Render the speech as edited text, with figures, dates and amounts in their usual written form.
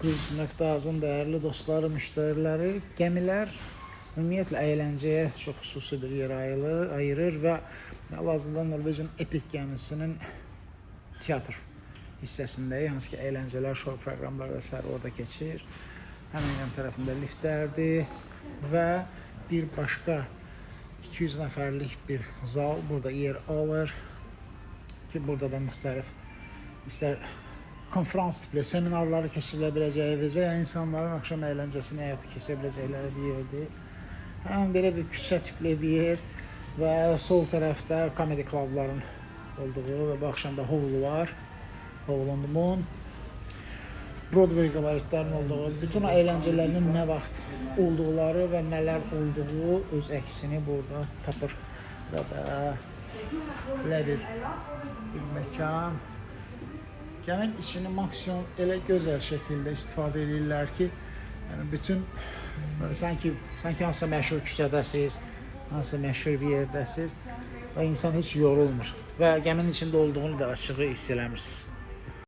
Cruise.az-ın dəyərli dostları, müştəriləri, gəmilər ümumiyyətlə əyləncəyə çox xüsusi bir yer ayırır və hal-hazırda Norveçin Epic gəmisinin teatr hissəsindəyik, hansı ki, əyləncələr, şou proqramları və s. orada keçir. Həmin yan tərəfində liftlərdir və bir başqa 200 nəfərlik bir zal burada yer alır ki, burada da müxtəlif istər konferans tipli seminarları keçirilə biləcəyiniz və ya insanların axşam əyləncəsini həyata keçirə biləcəkləri bir yerdir. Həm belə bir küçə tipli bir yer və sol tərəfdə komedi klubların olduğu və bu axşam da Hovlu var. Hole on the Moon. Broadway qabaretlərinin olduğu, bütün əyləncələrinin nə vaxt olduqları və nələr olduğu öz əksini burada tapır. Burada belə bir məkan. Gəmin içini maksimum elə gözəl şəkildə istifadə edirlər ki, yəni bütün sanki hansısa məşhur küçədəsiz, hansısa məşhur bir yerdəsiz və insan heç yorulmur və gəminin içində olduğunu da açığı hiss eləmirsiniz.